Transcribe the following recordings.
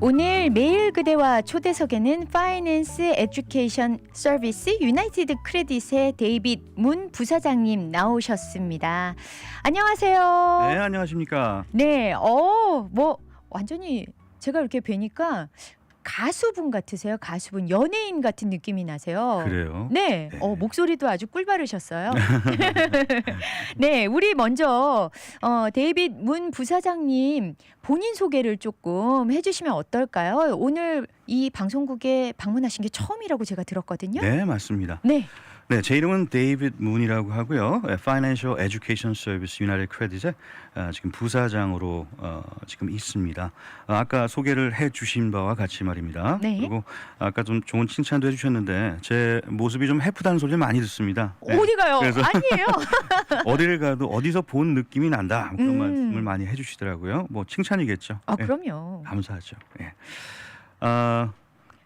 오늘 매일 그대와 초대석에는 파이낸스 에듀케이션 서비스 유나이티드 크레딧의 데이빗 문 부사장님 나오셨습니다. 안녕하세요. 네, 안녕하십니까. 네, 뭐 완전히 제가 이렇게 뵈니까 가수분 같으세요. 가수분, 연예인 같은 느낌이 나세요. 그래요? 네, 네. 목소리도 아주 꿀바르셨어요. 네, 우리 먼저 데이빗 문 부사장님 본인 소개를 조금 해주시면 어떨까요? 오늘 이 방송국에 방문하신 게 처음이라고 제가 들었거든요. 네, 맞습니다. 네. 네, 제 이름은 데이빗 문이라고 하고요. Financial Education Service United Credit의 지금 부사장으로 지금 있습니다. 아까 소개를 해주신 바와 같이 말입니다. 네. 그리고 아까 좀 좋은 칭찬도 해주셨는데 제 모습이 좀 해프다는 소리를 많이 듣습니다. 네. 어디 가요? 그래서 아니에요. 어디를 가도 어디서 본 느낌이 난다 그런 말씀을 음. 많이 해주시더라고요. 뭐 칭찬이겠죠. 아, 네, 그럼요. 감사하죠. 예.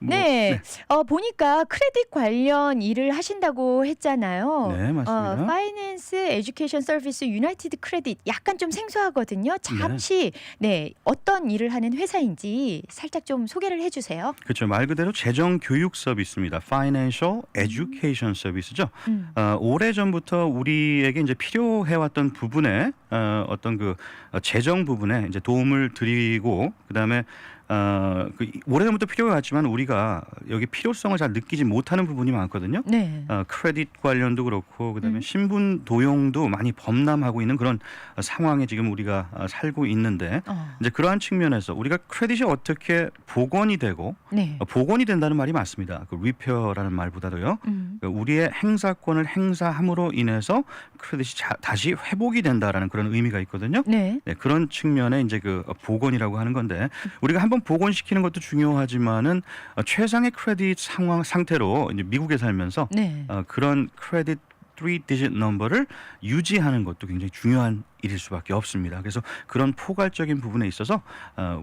네, 보니까 크레딧 관련 일을 하신다고 했잖아요. 네, 맞습니다. 파이낸스 에듀케이션 서비스 유나이티드 크레딧 약간 좀 생소하거든요. 잠시 네, 어떤 일을 하는 회사인지 살짝 좀 소개를 해주세요. 그렇죠. 말 그대로 재정 교육 서비스입니다. Financial Education Service죠. 오래 전부터 우리에게 이제 필요해왔던 부분에 어떤 그 재정 부분에 이제 도움을 드리고 그다음에 오래전부터 필요해왔지만 우리가 여기 필요성을 잘 느끼지 못하는 부분이 많거든요. 네. 크레딧 관련도 그렇고 그다음에 신분 도용도 많이 범람하고 있는 그런 상황에 지금 우리가 살고 있는데 이제 그러한 측면에서 우리가 크레딧이 어떻게 복원이 되고 네. 복원이 된다는 말이 맞습니다. 그 리페어라는 말보다도요. 우리의 행사권을 행사함으로 인해서 크레딧이 다시 회복이 된다라는 그런 의미가 있거든요. 네. 네, 그런 측면에 이제 그 복원이라고 하는 건데 우리가 한번 복원시키는 것도 중요하지만은 최상의 크레딧 상태로 이제 미국에 살면서 네. 그런 크레딧 3-digit 넘버를 유지하는 것도 굉장히 중요한 일일 수밖에 없습니다. 그래서 그런 포괄적인 부분에 있어서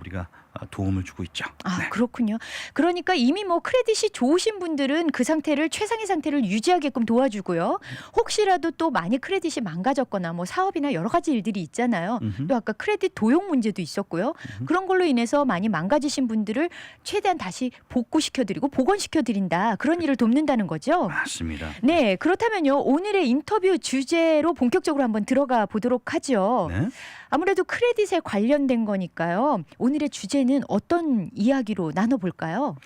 우리가 도움을 주고 있죠. 아, 네. 그렇군요. 그러니까 이미 뭐 크레딧이 좋으신 분들은 그 상태를 최상의 상태를 유지하게끔 도와주고요. 혹시라도 또 많이 크레딧이 망가졌거나 뭐 사업이나 여러 가지 일들이 있잖아요. 또 아까 크레딧 도용 문제도 있었고요. 그런 걸로 인해서 많이 망가지신 분들을 최대한 다시 복구시켜드리고 복원시켜드린다. 그런 일을 돕는다는 거죠. 맞습니다. 네, 그렇다면요. 오늘의 인터뷰 주제로 본격적으로 한번 들어가 보도록 하죠. 네. 아무래도 크레딧에 관련된 거니까요. 오늘의 주제는 어떤 이야기로 나눠볼까요?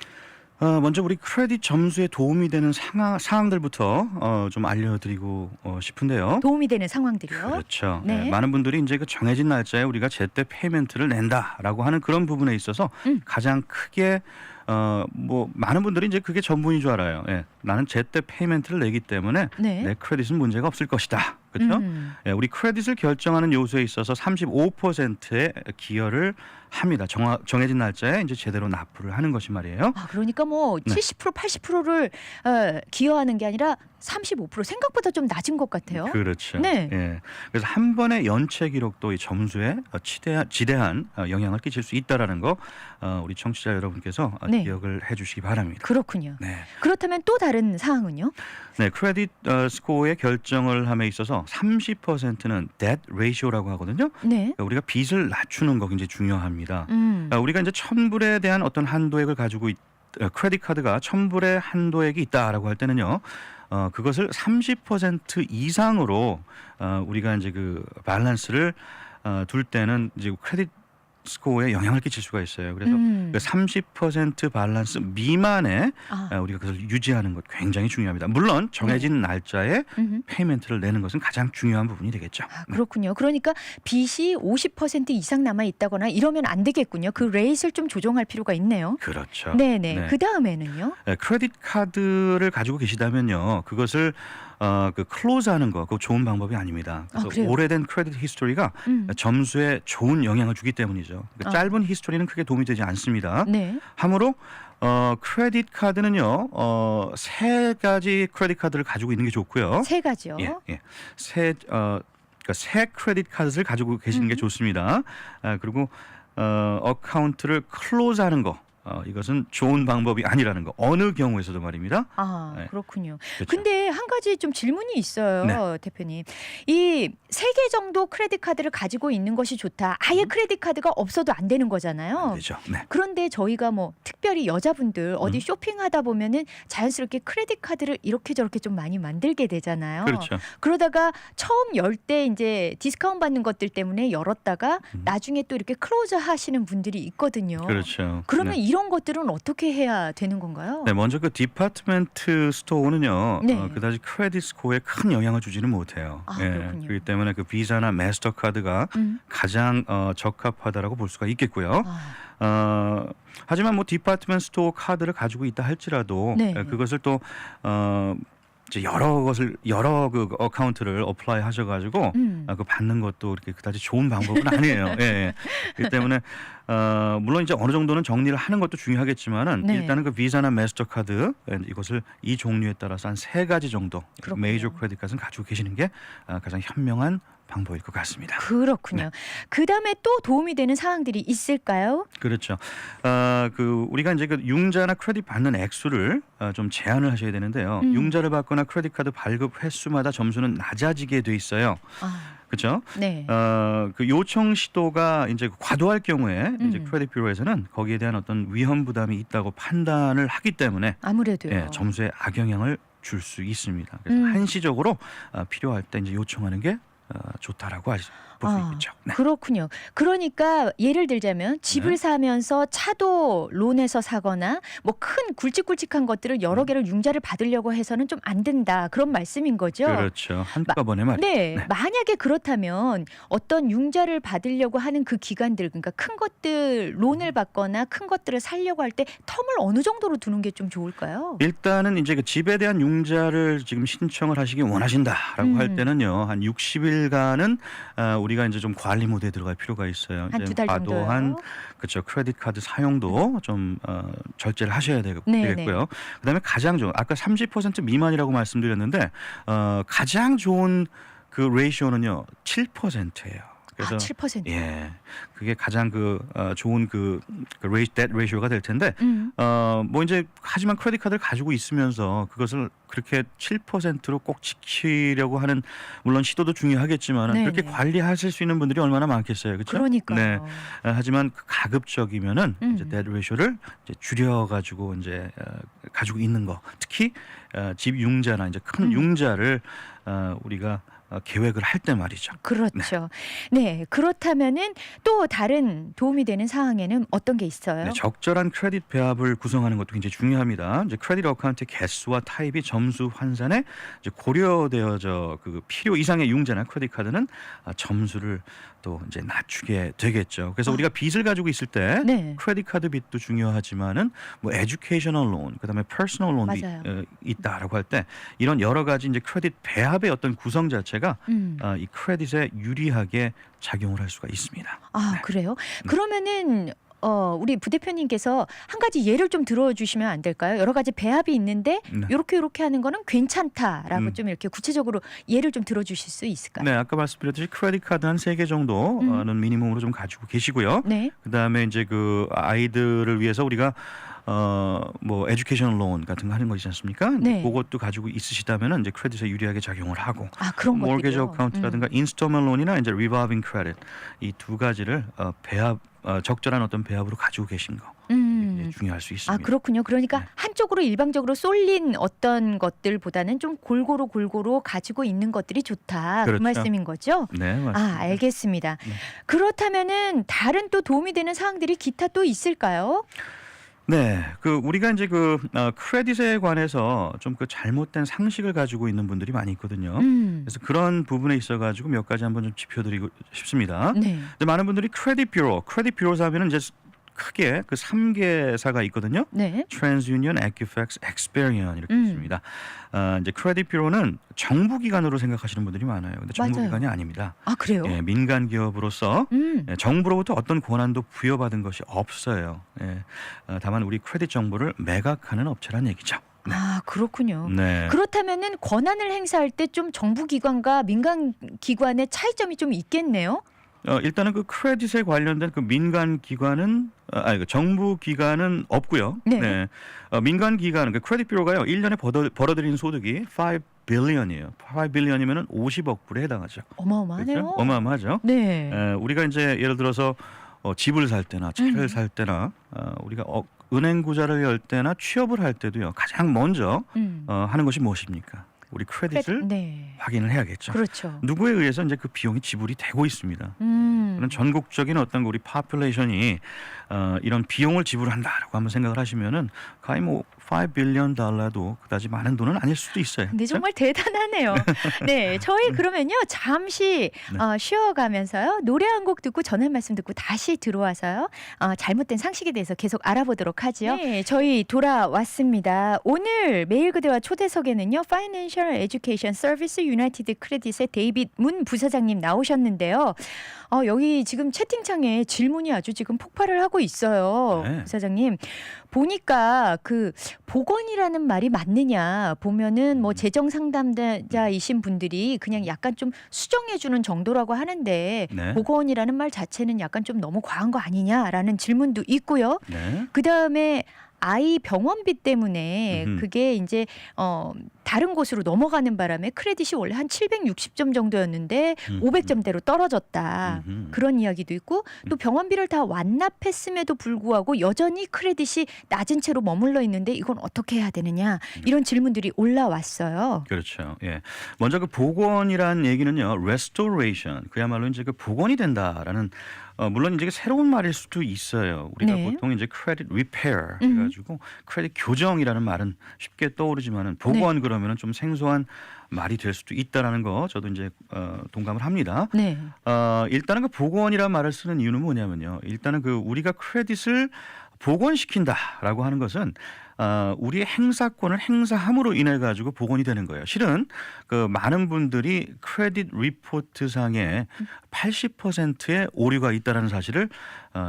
먼저 우리 크레딧 점수에 도움이 되는 사항들부터 좀 알려드리고 싶은데요. 도움이 되는 상황들이요. 그렇죠. 네. 네, 많은 분들이 이제 그 정해진 날짜에 우리가 제때 페이멘트를 낸다라고 하는 그런 부분에 있어서 가장 크게 뭐 많은 분들이 이제 그게 전부인 줄 알아요. 예, 나는 제때 페이멘트를 내기 때문에 네. 내 크레딧은 문제가 없을 것이다. 그렇죠? 예, 우리 크레딧을 결정하는 요소에 있어서 35%의 기여를 합니다. 정해진 날짜에 이제 제대로 납부를 하는 것이 말이에요. 아, 그러니까 뭐 70% 80%를 기여하는 게 아니라 35% 생각보다 좀 낮은 것 같아요. 그렇죠. 네. 예. 그래서 한 번의 연체 기록도 이 점수에 지대한 영향을 끼칠 수 있다라는 거 우리 청취자 여러분께서 네. 기억을 해주시기 바랍니다. 그렇군요. 네. 그렇다면 또 다른 사항은요? 네, 크레딧 스코어의 결정을 함에 있어서 30%는 debt ratio라고 하거든요. 네. 그러니까 우리가 빚을 낮추는 거 굉장히 중요합니다. 음. 우리가 이제 1,000불에 대한 어떤 한도액을 가지고 크레딧 카드가 1,000불의 한도액이 있다라고 할 때는요. 그것을 30% 이상으로 우리가 이제 그 밸런스를 둘 때는 이제 크레딧 스코어에 영향을 끼칠 수가 있어요. 그래서 그 30% 밸런스 미만에 우리가 그것을 유지하는 것 굉장히 중요합니다. 물론 정해진 날짜에 페이멘트를 내는 것은 가장 중요한 부분이 되겠죠. 아, 그렇군요. 그러니까 빚이 50% 이상 남아 있다거나 이러면 안 되겠군요. 그 레이트를 좀 조정할 필요가 있네요. 그렇죠. 네네. 네. 그 다음에는요? 크레딧 카드를 가지고 계시다면요, 그것을 그 클로즈하는 거, 그거 좋은 방법이 아닙니다. 그래서 그래요? 오래된 크레딧 히스토리가 점수에 좋은 영향을 주기 때문이죠. 그러니까 짧은 히스토리는 크게 도움이 되지 않습니다. 네. 하므로 크레딧 카드는요, 세 가지 크레딧 카드를 가지고 있는 게 좋고요. 세 가지요. 예. 그러니까 새 크레딧 카드를 가지고 계시는 게 좋습니다. 그리고 어카운트를 클로즈하는 거. 이것은 좋은 방법이 아니라는 거. 어느 경우에서도 말입니다. 아, 네. 그렇군요. 그렇죠. 근데 한 가지 좀 질문이 있어요, 네. 대표님. 이 3개 정도 크레딧 카드를 가지고 있는 것이 좋다. 아예 크레딧 카드가 없어도 안 되는 거잖아요. 안 되죠. 네. 그런데 저희가 뭐 특별히 여자분들 어디 쇼핑하다 보면은 자연스럽게 크레딧 카드를 이렇게 저렇게 좀 많이 만들게 되잖아요. 그렇죠. 그러다가 처음 열 때 이제 디스카운트 받는 것들 때문에 열었다가 나중에 또 이렇게 클로즈 하시는 분들이 있거든요. 그렇죠. 그러면 네. 이런 것들은 어떻게 해야 되는 건가요? 네, 먼저 그 디파트먼트 스토어는요, 네. 그다지 크레딧 스코어에 큰 영향을 주지는 못해요. 아, 예, 그렇군요. 그렇기 때문에 그 비자나 마스터카드가 가장 적합하다라고 볼 수가 있겠고요. 아, 하지만 뭐 디파트먼트 스토어 카드를 가지고 있다 할지라도 네. 그것을 또 이제 여러 그 어카운트를 어플라이 하셔가지고 그 받는 것도 이렇게 그다지 좋은 방법은 아니에요. 예, 예. 그렇기 때문에 물론 이제 어느 정도는 정리를 하는 것도 중요하겠지만은 네. 일단은 그 비자나 마스터카드 이것을 이 종류에 따라서 한 3가지 정도 그렇군요. 메이저 크레딧 카드는 가지고 계시는 게 가장 현명한 방법일 것 같습니다. 그렇군요. 그다음에 또 도움이 되는 사항들이 있을까요? 그렇죠. 그 우리가 이제 그 융자나 크레딧 받는 액수를 좀 제한을 하셔야 되는데요. 융자를 받거나 크레딧 카드 발급 횟수마다 점수는 낮아지게 돼 있어요. 아, 그렇죠? 네. 그 요청 시도가 이제 과도할 경우에 이제 크레딧 뷰로에서는 거기에 대한 어떤 위험 부담이 있다고 판단을 하기 때문에 아무래도요. 예, 점수에 악영향을 줄 수 있습니다. 그래서 한시적으로 필요할 때 이제 요청하는 게 좋다라고 볼 수 있겠죠. 네. 그렇군요. 그러니까 예를 들자면 집을 네. 사면서 차도 론에서 사거나 뭐 큰 굵직굵직한 것들을 여러 개를 융자를 받으려고 해서는 좀 안 된다. 그런 말씀인 거죠. 그렇죠. 한꺼번에 말이죠. 네, 만약에 그렇다면 어떤 융자를 받으려고 하는 그 기간들, 그러니까 큰 것들 론을 받거나 큰 것들을 살려고 할 때 텀을 어느 정도로 두는 게 좀 좋을까요? 일단은 이제 그 집에 대한 융자를 지금 신청을 하시기 원하신다라고 할 때는요, 한 60일간은 우리가 이제 좀 관리 모드에 들어갈 필요가 있어요. 한 이제 2달 정도요? 과도한 그렇죠. 크레딧 카드 사용도 좀 절제를 하셔야 네, 되겠고요. 그다음에 가장 좋은 아까 30% 미만이라고 말씀드렸는데 가장 좋은 그 레이쇼는요 7%예요. 그래서 7%. 예, 그게 가장 좋은 데트 레이쇼가 될 텐데 뭐 이제 하지만 크레딧 카드를 가지고 있으면서 그것을 그렇게 7%로 꼭 지키려고 하는 물론 시도도 중요하겠지만 네네. 그렇게 관리하실 수 있는 분들이 얼마나 많겠어요, 그렇죠? 그러니까요. 네. 하지만 가급적이면은 이제 데트 레이쇼를 이제 줄여가지고 이제 가지고 있는 거, 특히 집 융자나 이제 큰 융자를 우리가 계획을 할 때 말이죠. 그렇죠. 네, 그렇다면은 또 다른 도움이 되는 사항에는 어떤 게 있어요? 네, 적절한 크레딧 배합을 구성하는 것도 굉장히 중요합니다. 이제 크레딧 어카운트의 개수와 타입이 점수 환산에 이제 고려되어져 그 필요 이상의 융자나 크레딧 카드는 점수를 또 이제 낮추게 되겠죠. 그래서 우리가 빚을 가지고 있을 때 네. 크레딧 카드 빚도 중요하지만은 뭐 에듀케이셔널 론, 그다음에 퍼스널 론도 맞아요. 있다라고 할 때 이런 여러 가지 이제 크레딧 배합의 어떤 구성 자체가 이 크레딧에 유리하게 작용을 할 수가 있습니다. 아, 그래요? 그러면은 우리 부대표님께서 한 가지 예를 좀 들어주시면 안 될까요? 여러 가지 배합이 있는데 네. 요렇게 하는 거는 괜찮다라고 좀 이렇게 구체적으로 예를 좀 들어주실 수 있을까요? 네, 아까 말씀드렸듯이 크레딧 카드 한 3개 정도는 미니멈으로 좀 가지고 계시고요. 네. 그다음에 이제 그 아이들을 위해서 우리가 뭐 에듀케이션 론 같은 거 하는 거 있지 않습니까? 네. 그것도 가지고 있으시다면은 이제 크레딧에 유리하게 작용을 하고 아, 그런 모르게지 것들이요. 어카운트라든가 인스톨먼트 론이나 이제 리볼빙 크레딧 이 두 가지를 배합 적절한 어떤 배합으로 가지고 계신 거 이게 중요할 수 있습니다. 아, 그렇군요. 그러니까 네. 한쪽으로 일방적으로 쏠린 어떤 것들보다는 좀 골고루 가지고 있는 것들이 좋다. 그 그렇죠. 말씀인 거죠? 네, 맞습니다. 아, 알겠습니다. 네. 그렇다면은 다른 또 도움이 되는 사항들이 기타 또 있을까요? 네, 그 우리가 이제 크레딧에 관해서 좀 그 잘못된 상식을 가지고 있는 분들이 많이 있거든요. 그래서 그런 부분에 있어가지고 몇 가지 한번 좀 짚어드리고 싶습니다. 네. 근데 많은 분들이 크레딧 뷰로사 하면은 이제 크게 그 3개사가 있거든요. 네. TransUnion, Equifax, Experian 이렇게 있습니다. 이제 크레딧 뷰로는 정부 기관으로 생각하시는 분들이 많아요. 근데 정부 맞아요. 기관이 아닙니다. 아, 그래요? 예, 민간 기업으로서 정부로부터 어떤 권한도 부여받은 것이 없어요. 예, 다만 우리 크레딧 정보를 매각하는 업체란 얘기죠. 아, 그렇군요. 네. 그렇다면은 권한을 행사할 때 좀 정부 기관과 민간 기관의 차이점이 좀 있겠네요. 일단은 그 크레딧에 관련된 그 민간 기관은 그 정부 기관은 없고요. 네. 민간 기관은 그 크레딧 뷰로가요. 1년에 벌어들이는 소득이 5 빌리언이에요. 5 빌리언이면은 50억 불에 해당하죠. 어마어마하네요. 그렇죠? 어마어마하죠. 네. 우리가 이제 예를 들어서 집을 살 때나 차를 살 때나 우리가 은행 구자를 열 때나 취업을 할 때도요. 가장 먼저 하는 것이 무엇입니까? 우리 크레딧을 네. 확인을 해야겠죠. 그렇죠. 누구에 의해서 이제 그 비용이 지불이 되고 있습니다. 그런 전국적인 어떤 우리 파퓰레이션이 이런 비용을 지불한다라고 한번 생각을 하시면은 거의 뭐 5 빌리언 달러도 그다지 많은 돈은 아닐 수도 있어요. 근데 정말 대단하네요. 네, 저희 그러면요 잠시 쉬어가면서요 노래 한 곡 듣고 전할 말씀 듣고 다시 들어와서요 잘못된 상식에 대해서 계속 알아보도록 하지요. 네, 저희 돌아왔습니다. 오늘 메일 그대와 초대석에는요 Financial Education Service United Credit의 데이빗 문 부사장님 나오셨는데요. 여기 지금 채팅창에 질문이 아주 지금 폭발을 하고 있어요. 네. 부사장님 보니까 그 보건이라는 말이 맞느냐 보면은 뭐 재정 상담자이신 분들이 그냥 약간 좀 수정해주는 정도라고 하는데 네. 보건이라는 말 자체는 약간 좀 너무 과한 거 아니냐라는 질문도 있고요. 네. 그 다음에 아이 병원비 때문에 음흠. 그게 이제 다른 곳으로 넘어가는 바람에 크레딧이 원래 한 760점 정도였는데 500점대로 떨어졌다. 그런 이야기도 있고 또 병원비를 다 완납했음에도 불구하고 여전히 크레딧이 낮은 채로 머물러 있는데 이건 어떻게 해야 되느냐 이런 질문들이 올라왔어요. 그렇죠. 예. 먼저 그 복원이란 얘기는요, restoration 그야말로 이제 그 복원이 된다라는 물론 이제 새로운 말일 수도 있어요. 우리가 네. 보통 이제 credit repair 해가지고 크레딧 교정이라는 말은 쉽게 떠오르지만은 복원 그러면은 좀 생소한 말이 될 수도 있다라는 거 저도 이제 동감을 합니다. 네. 일단은 그 복원이라는 말을 쓰는 이유는 뭐냐면요. 일단은 그 우리가 크레딧을 복원시킨다라고 하는 것은 우리의 행사권을 행사함으로 인해 가지고 복원이 되는 거예요. 실은 그 많은 분들이 크레딧 리포트상에 80%의 오류가 있다라는 사실을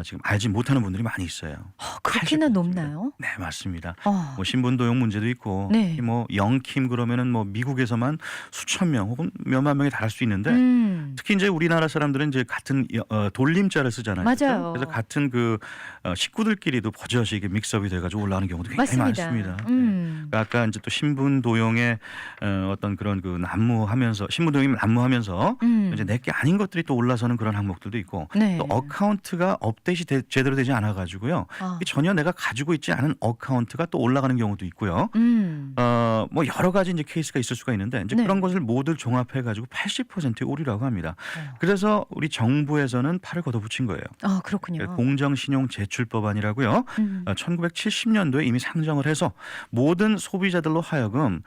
지금 알지 못하는 분들이 많이 있어요. 그렇게나 80%. 높나요? 네, 맞습니다. 어. 뭐 신분도용 문제도 있고, 네. 뭐 영킴 그러면은 뭐 미국에서만 수천 명 혹은 몇만 명에 달할 수 있는데, 특히 이제 우리나라 사람들은 이제 같은 돌림자를 쓰잖아요. 맞아요. 그래서 같은 그 식구들끼리도 버젓이 이게 믹스업이 돼가지고 올라가는 경우도 굉장히 많습니다. 아까 이제 또 신분도용의 어떤 그런 그 난무하면서 신분도용이 난무하면서 이제 내게 아닌 것들이 또 올라서는 그런 항목들도 있고, 네. 또 어카운트가 업데이트 제대로 되지 않아 가지고요. 전혀 내가 가지고 있지 않은 어카운트가 또 올라가는 경우도 있고요. 뭐 여러 가지 이제 케이스가 있을 수가 있는데 이제 네. 그런 것을 모두 종합해 가지고 80%의 오류라고 합니다. 그래서 우리 정부에서는 팔을 걷어붙인 거예요. 그렇군요. 공정신용제출법안이라고요. 1970년도에 이미 상정을 해서 모든 소비자들로 하여금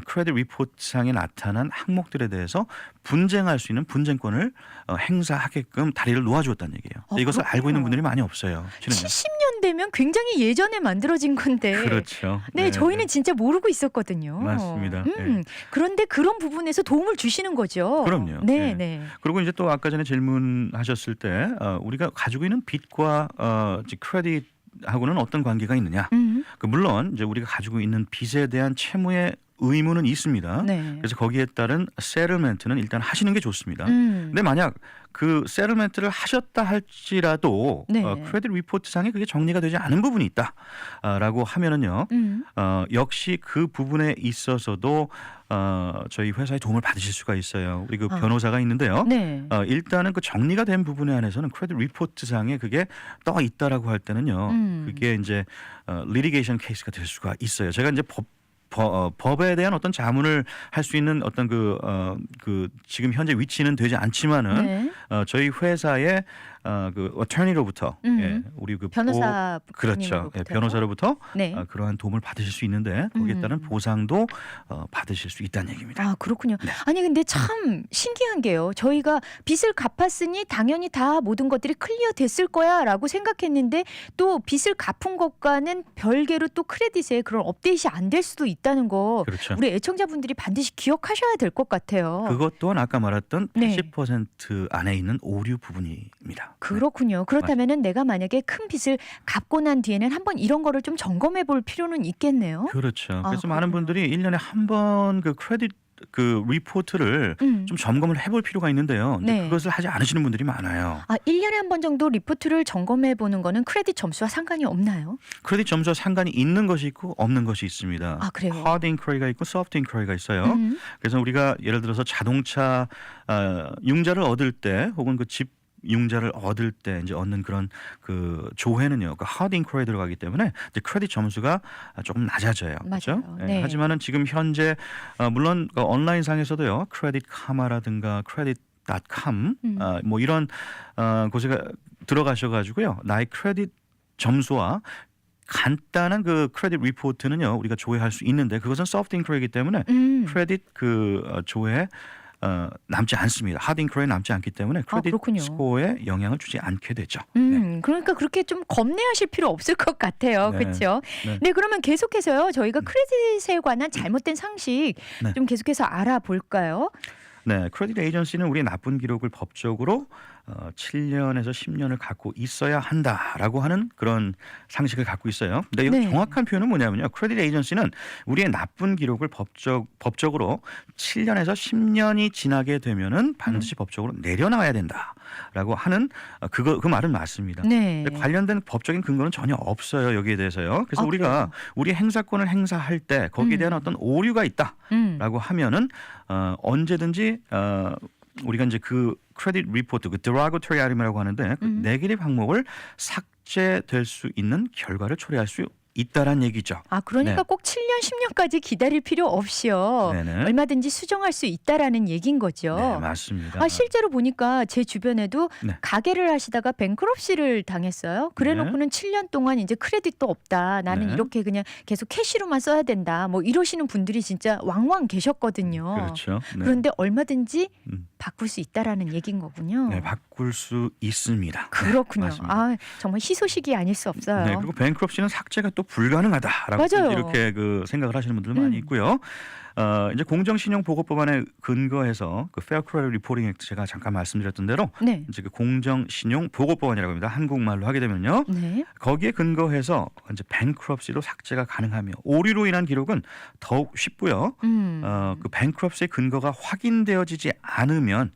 크레딧 리포트상에 나타난 항목들에 대해서 분쟁할 수 있는 분쟁권을 행사하게끔 다리를 놓아주었다는 얘기예요. 이것을 그렇군요. 알고 있는 분들이 많이 없어요. 실은요. 70년대면 굉장히 예전에 만들어진 건데. 그렇죠. 네, 저희는 진짜 모르고 있었거든요. 맞습니다. 네. 그런데 그런 부분에서 도움을 주시는 거죠. 그럼요. 네, 네. 네. 그리고 이제 또 아까 전에 질문하셨을 때 우리가 가지고 있는 빚과 크레딧하고는 어떤 관계가 있느냐? 물론 이제 우리가 가지고 있는 빚에 대한 채무의 의무는 있습니다. 네. 그래서 거기에 따른 세틀먼트는 일단 하시는 게 좋습니다. 근데 만약 그 세틀먼트를 하셨다 할지라도 네. 크레딧 리포트상에 그게 정리가 되지 않은 부분이 있다라고 하면은요. 역시 그 부분에 있어서도 저희 회사의 도움을 받으실 수가 있어요. 우리 그 변호사가 있는데요. 네. 일단은 그 정리가 된 부분에 한해서는 크레딧 리포트상에 그게 떠 있다라고 할 때는요. 그게 이제 리티게이션 케이스가 될 수가 있어요. 제가 이제 법에 대한 어떤 자문을 할 수 있는 어떤 그 지금 현재 위치는 되지 않지만은 네. 저희 회사의 그 어터니로부터 우리 그 변호사 그렇죠. 변호사로부터 네. 그러한 도움을 받으실 수 있는데 거기에 따른 보상도 받으실 수 있다는 얘기입니다. 그렇군요. 네. 아니 근데 참 신기한 게요. 저희가 빚을 갚았으니 당연히 다 모든 것들이 클리어 됐을 거야라고 생각했는데 또 빚을 갚은 것과는 별개로 또 크레딧에 그런 업데이트가 안 될 수도 있다는 거 그렇죠. 우리 애청자분들이 반드시 기억하셔야 될 것 같아요. 그것 또한 아까 말했던 네. 80% 안에 있는 오류 부분입니다. 그렇군요. 그렇다면은 내가 만약에 큰 빚을 갚고 난 뒤에는 한번 이런 거를 좀 점검해 볼 필요는 있겠네요. 그렇죠. 그래서 그렇군요. 많은 분들이 1년에 한 번 그 크레딧 그 리포트를 좀 점검을 해볼 필요가 있는데요. 근데 네. 그것을 하지 않으시는 분들이 많아요. 1년에 한 번 정도 리포트를 점검해 보는 거는 크레딧 점수와 상관이 없나요? 크레딧 점수와 상관이 있는 것이 있고 없는 것이 있습니다. 그래요? 하드 인쿼리가 있고 소프트 인쿼리가 있어요. 그래서 우리가 예를 들어서 자동차 융자를 얻을 때 혹은 그 집 융자를 얻을 때 이제 얻는 그런 그 조회는요, 그 하드 인쿼리에 들어가기 때문에 이제 크레딧 점수가 조금 낮아져요. 그렇죠? 맞아요. 네. 하지만은 지금 현재 물론 그 온라인 상에서도요, 크레딧 카마라든가 크레딧 .com 뭐 이런 곳에 들어가셔가지고요, 나의 크레딧 점수와 간단한 그 크레딧 리포트는요, 우리가 조회할 수 있는데 그것은 소프트 인쿼리이기 때문에 크레딧 그 조회에 남지 않습니다. 하드 인쿼리에 남지 않기 때문에 크레딧 그렇군요. 스코어에 영향을 주지 않게 되죠. 네. 그러니까 그렇게 좀 겁내하실 필요 없을 것 같아요. 네. 그렇죠? 네. 네, 그러면 계속해서요. 저희가 크레딧에 관한 잘못된 상식 네. 좀 계속해서 알아볼까요? 네, 크레딧 에이전시는 우리의 나쁜 기록을 법적으로 7년에서 10년을 갖고 있어야 한다라고 하는 그런 상식을 갖고 있어요. 근데 이 네. 정확한 표현은 뭐냐면요, 크레딧 에이전시는 우리의 나쁜 기록을 법적으로 7년에서 10년이 지나게 되면은 반드시 법적으로 내려놔야 된다라고 하는 그 말은 맞습니다. 네. 근데 관련된 법적인 근거는 전혀 없어요, 여기에 대해서요. 그래서 우리가 우리 행사권을 행사할 때 거기에 대한 어떤 오류가 있다라고 하면은 언제든지 우리가 이제 그 크레딧 리포트, 그 derogatory item이라고 하는데 그 네거티브 항목을 삭제될 수 있는 결과를 초래할 수 있다란 얘기죠. 그러니까 네. 꼭 7년, 10년까지 기다릴 필요 없이요. 네네. 얼마든지 수정할 수 있다라는 얘기인 거죠. 네, 맞습니다. 실제로 보니까 제 주변에도 네. 가게를 하시다가 뱅크럽시를 당했어요. 그래놓고는 7년 동안 이제 크레딧도 없다. 나는 네. 이렇게 그냥 계속 캐시로만 써야 된다. 뭐 이러시는 분들이 진짜 왕왕 계셨거든요. 그렇죠. 네. 그런데 얼마든지 음. 바꿀 수 있다라는 얘기인 거군요. 네, 바꿀 수 있습니다. 그렇군요. 맞습니다. 정말 희소식이 아닐 수 없어요. 네, 그리고 뱅크럽시는 삭제가 또 불가능하다라고 맞아요. 이렇게 그 생각을 하시는 분들 많이 있고요. 이제 공정신용보고법안에 근거해서 그 Fair Credit Reporting Act 제가 잠깐 말씀드렸던 대로 네. 이제 그 공정신용보고법안이라고 합니다. 한국말로 하게 되면요. 네. 거기에 근거해서 이제 뱅크럽시로 삭제가 가능하며 오류로 인한 기록은 더욱 쉽고요. 그 뱅크럽시의 근거가 확인되어지지 않으면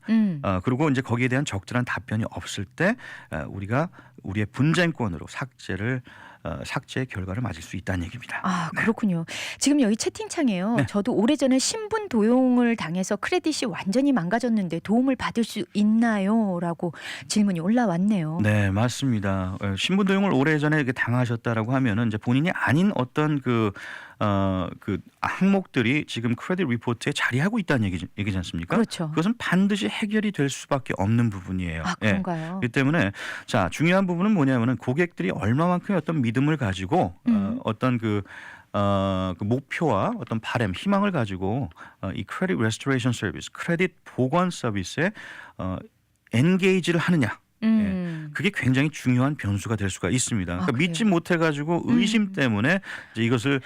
그리고 이제 거기에 대한 적절한 답변이 없을 때 우리가 우리의 분쟁권으로 삭제의 결과를 맞을 수 있다는 얘기입니다. 그렇군요. 지금 여기 채팅창에요. 네. 저도 오래전에 신분 도용을 당해서 크레딧이 완전히 망가졌는데 도움을 받을 수 있나요? 라고 질문이 올라왔네요. 네, 맞습니다. 신분 도용을 오래전에 이렇게 당하셨다라고 하면은 이제 본인이 아닌 어떤 그 항목들이 지금 크레딧 리포트에 자리하고 있다는 얘기지 않습니까? 그렇죠. 그것은 반드시 해결이 될 수밖에 없는 부분이에요. 그런가요? 그렇기 때문에 자, 중요한 부분은 뭐냐면은 고객들이 얼마만큼의 어떤 믿음을 가지고 어떤 그 목표와 어떤 바람, 희망을 가지고 이 크레딧 레스토레이션 서비스, 크레딧 보건 서비스에 엔게이지를 하느냐. 그게 굉장히 중요한 변수가 될 수가 있습니다. 그러니까 믿지 못해가지고 의심 때문에 이제 이것을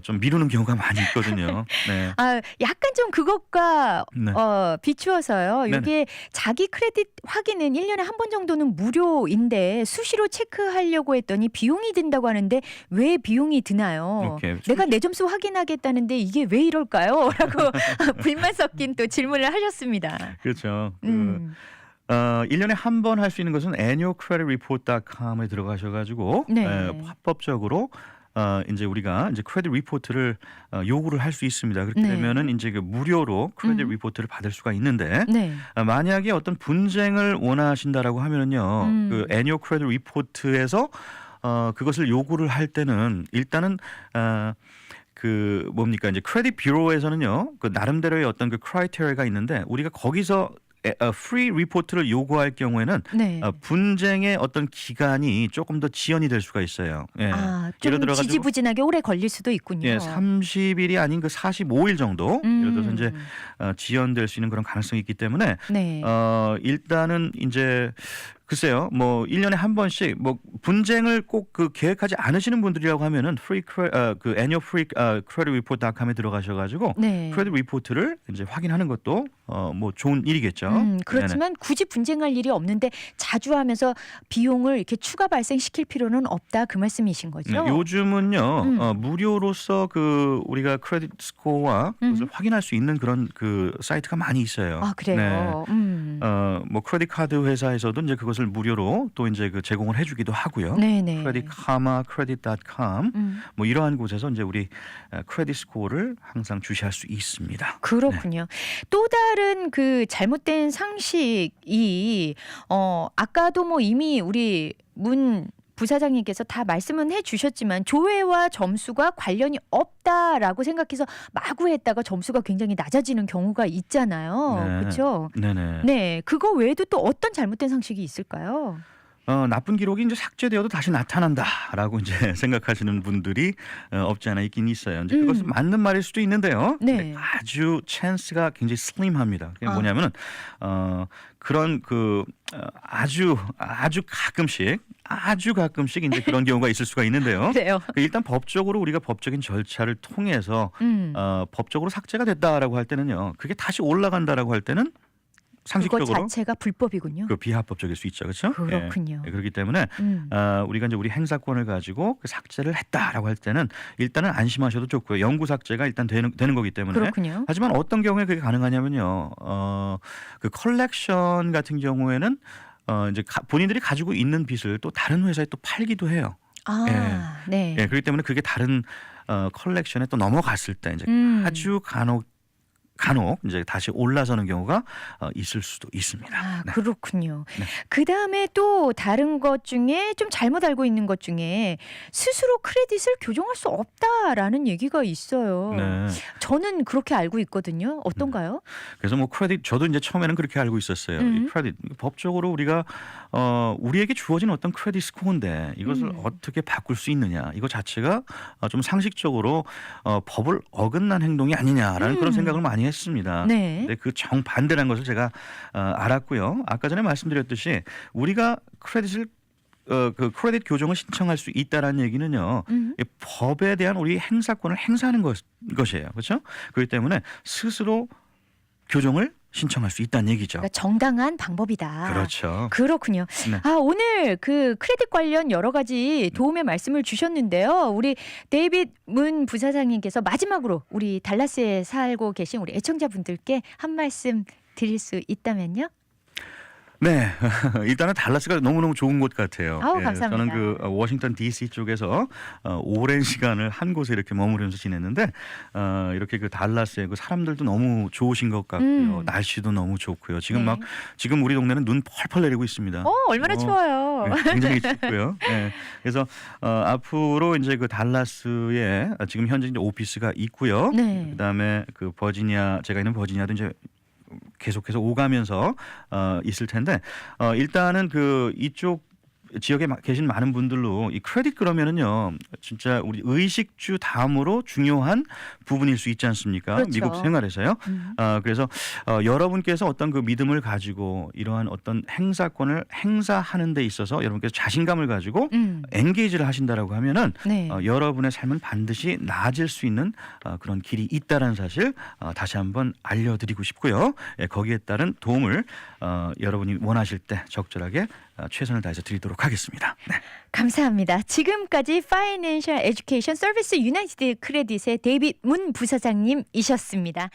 좀 미루는 경우가 많이 있거든요. 네. 약간 좀 그것과 네. 비추어서요. 네네. 이게 자기 크레딧 확인은 1년에 한 번 정도는 무료인데 수시로 체크하려고 했더니 비용이 든다고 하는데 왜 비용이 드나요? 오케이. 내가 내 점수 확인하겠다는데 이게 왜 이럴까요? 라고 불만 섞인 또 질문을 하셨습니다. 그렇죠. 1년에 1년에 한 번 할 수 있는 것은 annualcreditreport.com에 들어가셔가지고 네. 합법적으로 이제 우리가 이제 크레딧 리포트를 요구를 할 수 있습니다. 그렇게 네. 되면은 이제 그 무료로 크레딧 리포트를 받을 수가 있는데 네. 만약에 어떤 분쟁을 원하신다라고 하면은요, 그 annual credit report에서 그것을 요구를 할 때는 일단은 그 뭡니까 이제 크레딧 뷰로에서는요, 그 나름대로의 어떤 그 크라이테리아가 있는데 우리가 거기서 프리 리포트를 요구할 경우에는 네. 분쟁의 어떤 기간이 조금 더 지연이 될 수가 있어요. 예. 좀 예를 들어가지고 지지부진하게 오래 걸릴 수도 있군요. 30일이 아닌 그 45일 정도 예를 들어서 이제 지연될 수 있는 그런 가능성이 있기 때문에 네. 일단은 이제 글쎄요, 뭐 1년에 한 번씩 뭐 분쟁을 꼭 그 계획하지 않으시는 분들이라고 하면은 그 annual free credit report.com에 들어가셔가지고 네. 크레딧 리포트를 이제 확인하는 것도 뭐 좋은 일이겠죠. 그렇지만 굳이 분쟁할 일이 없는데 자주 하면서 비용을 이렇게 추가 발생시킬 필요는 없다 그 말씀이신 거죠? 네, 요즘은요 무료로서 그 우리가 크레딧 스코어와 그것을 확인할 수 있는 그런 그 사이트가 많이 있어요. 아 그래요. 뭐 크레딧 카드 회사에서도 이제 그것을 무료로 또 이제 그 제공을 해주기도 하고요. 네네. 크레딧 카마, 크레딧.com 뭐 이러한 곳에서 이제 우리 크레딧 스코어를 항상 주시할 수 있습니다. 그렇군요. 또 다른 그 잘못된 상식이 아까도 뭐 이미 우리 문 부사장님께서 다 말씀은 해주셨지만 조회와 점수가 관련이 없다라고 생각해서 마구 했다가 점수가 굉장히 낮아지는 경우가 있잖아요. 네. 그렇죠? 네네. 네, 그거 외에도 또 어떤 잘못된 상식이 있을까요? 나쁜 기록이 이제 삭제되어도 다시 나타난다라고 이제 생각하시는 분들이 없지 않아 있긴 있어요. 이제 그것은 맞는 말일 수도 있는데요. 네. 근데 아주 찬스가 굉장히 슬림합니다. 그게 뭐냐면은 그런 그 아주 가끔씩 이제 그런 경우가 있을 수가 있는데요. 그래요. 일단 법적으로 우리가 법적인 절차를 통해서 법적으로 삭제가 됐다라고 할 때는요. 그게 다시 올라간다라고 할 때는 그거 상식적으로 자체가 불법이군요. 그 비합법적일 수 있죠, 그렇죠? 그렇군요. 예, 그렇기 때문에 우리가 이제 우리 행사권을 가지고 그 삭제를 했다라고 할 때는 일단은 안심하셔도 좋고요. 영구 삭제가 일단 되는 거기 때문에. 그렇군요. 하지만 어떤 경우에 그게 가능하냐면요, 그 컬렉션 같은 경우에는 이제 본인들이 가지고 있는 빚을 또 다른 회사에 또 팔기도 해요. 아, 네. 예, 그렇기 때문에 그게 다른 컬렉션에 또 넘어갔을 때 이제 아주 간혹 이제 다시 올라서는 경우가 있을 수도 있습니다. 아, 네. 그렇군요. 네. 그다음에 또 다른 것 중에 좀 잘못 알고 있는 것 중에 스스로 크레딧을 교정할 수 없다라는 얘기가 있어요. 네. 저는 그렇게 알고 있거든요. 어떤가요? 그래서 뭐 크레딧 저도 이제 처음에는 그렇게 알고 있었어요. 이 크레딧 법적으로 우리가 우리에게 주어진 어떤 크레딧 스코어인데 이것을 어떻게 바꿀 수 있느냐 이거 자체가 좀 상식적으로 법을 어긋난 행동이 아니냐라는 그런 생각을 많이 했습니다. 네. 근데 그 정반대라는 것을 제가 알았고요. 아까 전에 말씀드렸듯이 우리가 크레딧을 그 크레딧 교정을 신청할 수 있다라는 얘기는요. 이 법에 대한 우리 행사권을 행사하는 것이에요. 그렇죠? 그렇기 때문에 스스로 교정을 신청할 수 있다는 얘기죠. 그러니까 정당한 방법이다. 그렇죠. 그렇군요. 네. 아, 오늘 그 크레딧 관련 여러 가지 도움의 말씀을 주셨는데요. 우리 데이빗 문 부사장님께서 마지막으로 우리 달라스에 살고 계신 우리 애청자분들께 한 말씀 드릴 수 있다면요? 네, 일단은 달라스가 너무너무 좋은 곳 같아요. 아우, 감사합니다. 저는 그 워싱턴 DC 쪽에서 오랜 시간을 한 곳에 이렇게 머무르면서 지냈는데 이렇게 그 달라스의 그 사람들도 너무 좋으신 것 같고요. 날씨도 너무 좋고요. 지금 네. 지금 우리 동네는 눈 펄펄 내리고 있습니다. 얼마나 추워요. 네, 굉장히 춥고요. 네, 그래서 앞으로 이제 그 달라스에 지금 현재 이제 오피스가 있고요. 네. 그다음에 그 제가 있는 버지니아도 이제 계속해서 오가면서 있을 텐데 일단은 그 이쪽 지역에 계신 많은 분들로 이 크레딧 그러면은요 진짜 우리 의식주 다음으로 중요한 부분일 수 있지 않습니까? 그렇죠. 미국 생활에서요. 그래서 여러분께서 어떤 그 믿음을 가지고 이러한 어떤 행사권을 행사하는 데 있어서 여러분께서 자신감을 가지고 엔게이지를 하신다라고 하면은 네. 여러분의 삶은 반드시 나아질 수 있는 그런 길이 있다라는 사실 다시 한번 알려드리고 싶고요. 예, 거기에 따른 도움을 여러분이 원하실 때 적절하게 최선을 다해서 드리도록 하겠습니다. 네. 감사합니다. 지금까지 파이낸셜 에듀케이션 서비스 유나이티드 크레딧의 데이빗 문 부사장님이셨습니다.